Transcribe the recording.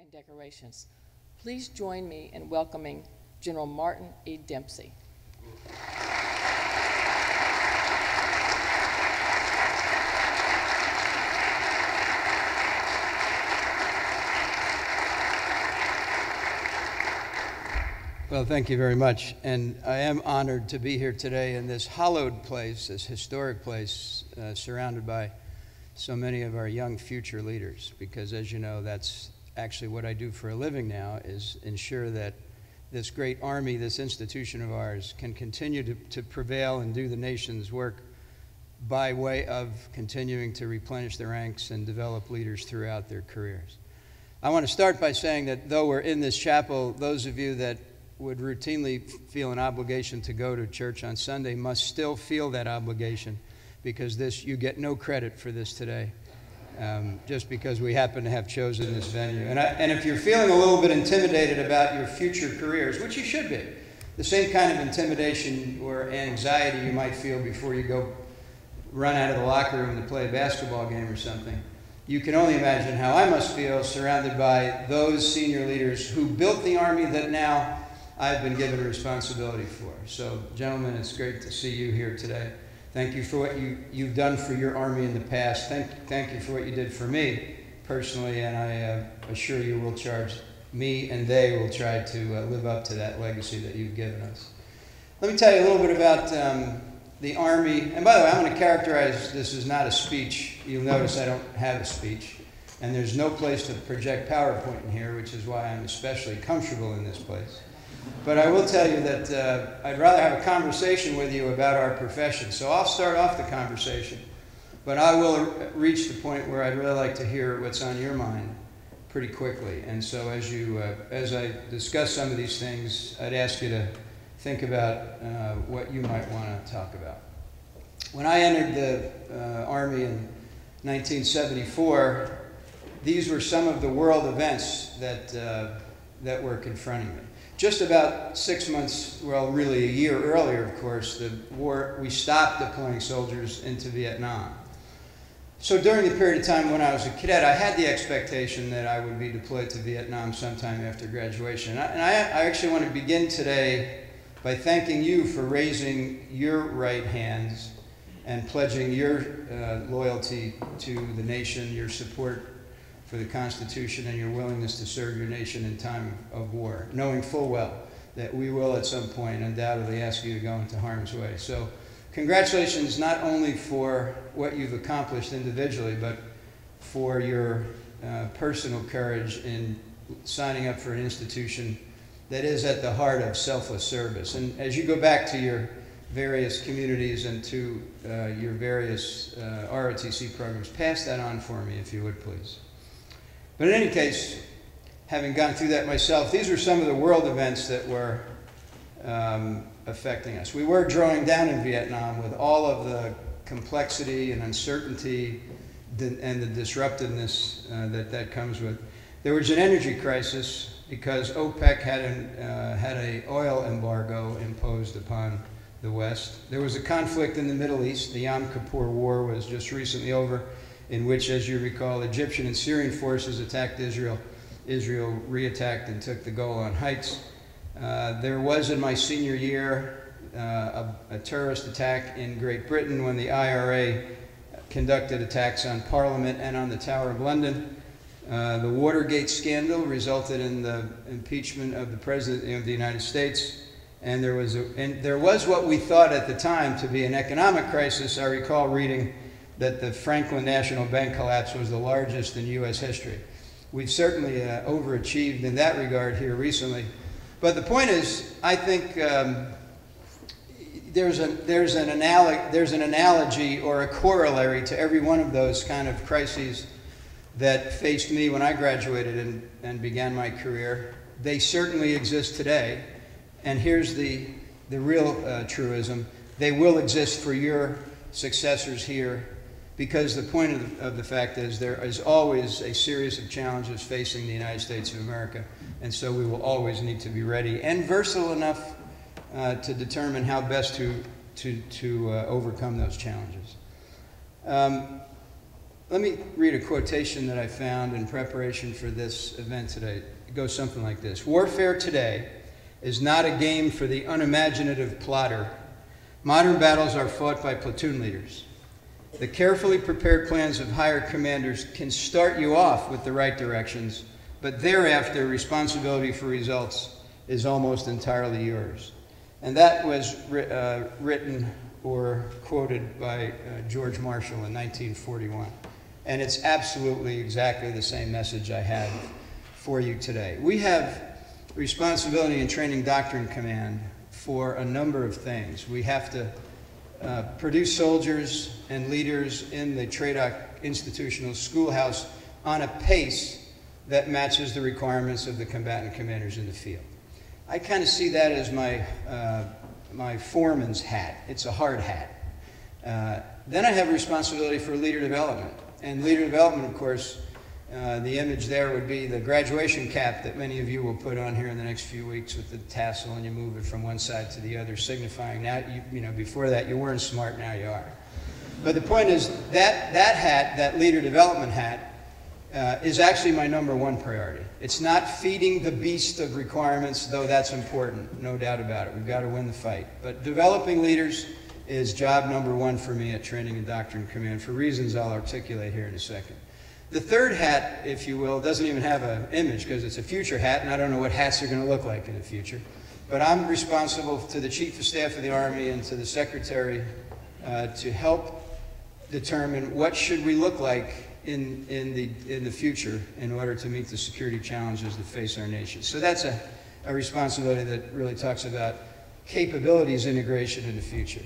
and decorations. Please join me in welcoming General Martin E. Dempsey. Well, thank you very much. And I am honored to be here today in this hallowed place, this historic place, surrounded by so many of our young future leaders, because as you know, that's actually what I do for a living now, is ensure that this great army, this institution of ours, can continue to prevail and do the nation's work by way of continuing to replenish the ranks and develop leaders throughout their careers. I want to start by saying that though we're in this chapel, those of you that would routinely feel an obligation to go to church on Sunday must still feel that obligation, because you get no credit for this today, just because we happen to have chosen this venue. And if you're feeling a little bit intimidated about your future careers, which you should be, the same kind of intimidation or anxiety you might feel before you go run out of the locker room to play a basketball game or something, you can only imagine how I must feel surrounded by those senior leaders who built the Army that now I've been given responsibility for. So, gentlemen, it's great to see you here today. Thank you for what you've done for your Army in the past. Thank you for what you did for me personally, and I assure you we'll charge me and they will try to live up to that legacy that you've given us. Let me tell you a little bit about the Army. And by the way, I'm going to characterize this as not a speech. You'll notice I don't have a speech. And there's no place to project PowerPoint in here, which is why I'm especially comfortable in this place. But I will tell you that I'd rather have a conversation with you about our profession. So I'll start off the conversation, but I will reach the point where I'd really like to hear what's on your mind pretty quickly. And so as I discuss some of these things, I'd ask you to think about what you might want to talk about. When I entered the Army in 1974, these were some of the world events that were confronting me. Just about 6 months, well, really a year earlier, of course, we stopped deploying soldiers into Vietnam. So during the period of time when I was a cadet, I had the expectation that I would be deployed to Vietnam sometime after graduation. And I actually want to begin today by thanking you for raising your right hands and pledging your loyalty to the nation, your support for the Constitution, and your willingness to serve your nation in time of war, knowing full well that we will at some point undoubtedly ask you to go into harm's way. So congratulations not only for what you've accomplished individually, but for your personal courage in signing up for an institution that is at the heart of selfless service. And as you go back to your various communities and to your various ROTC programs, pass that on for me, if you would, please. But in any case, having gone through that myself, these were some of the world events that were affecting us. We were drawing down in Vietnam with all of the complexity and uncertainty and the disruptiveness that comes with. There was an energy crisis because OPEC had an oil embargo imposed upon the West. There was a conflict in the Middle East. The Yom Kippur War was just recently over, in which, as you recall, Egyptian and Syrian forces attacked Israel. Israel re-attacked and took the Golan Heights. There was, in my senior year, a terrorist attack in Great Britain when the IRA conducted attacks on Parliament and on the Tower of London. The Watergate scandal resulted in the impeachment of the President of the United States. And there was what we thought at the time to be an economic crisis. I recall reading that the Franklin National Bank collapse was the largest in U.S. history. We've certainly overachieved in that regard here recently. But the point is, I think there's an analogy or a corollary to every one of those kind of crises that faced me when I graduated and began my career. They certainly exist today. And here's the real truism. They will exist for your successors here, because the point of the fact is there is always a series of challenges facing the United States of America, and so we will always need to be ready and versatile enough to determine how best to overcome those challenges. Let me read a quotation that I found in preparation for this event today. It goes something like this. Warfare today is not a game for the unimaginative plotter. Modern battles are fought by platoon leaders. The carefully prepared plans of higher commanders can start you off with the right directions, but thereafter responsibility for results is almost entirely yours. And that was written or quoted by George Marshall in 1941. And it's absolutely exactly the same message I have for you today. We have responsibility in Training Doctrine Command for a number of things. We have to produce soldiers and leaders in the TRADOC institutional schoolhouse on a pace that matches the requirements of the combatant commanders in the field. I kind of see that as my foreman's hat. It's a hard hat. Then I have responsibility for leader development. And leader development, of course, the image there would be the graduation cap that many of you will put on here in the next few weeks with the tassel, and you move it from one side to the other, signifying now, you know, before that you weren't smart, now you are. But the point is that hat, that leader development hat, is actually my #1 priority. It's not feeding the beast of requirements, though that's important, no doubt about it. We've got to win the fight. But developing leaders is job #1 for me at Training and Doctrine Command, for reasons I'll articulate here in a second. The third hat, if you will, doesn't even have an image because it's a future hat, and I don't know what hats are going to look like in the future. But I'm responsible to the Chief of Staff of the Army and to the Secretary to help determine what should we look like in the future in order to meet the security challenges that face our nation. So that's a responsibility that really talks about capabilities integration in the future.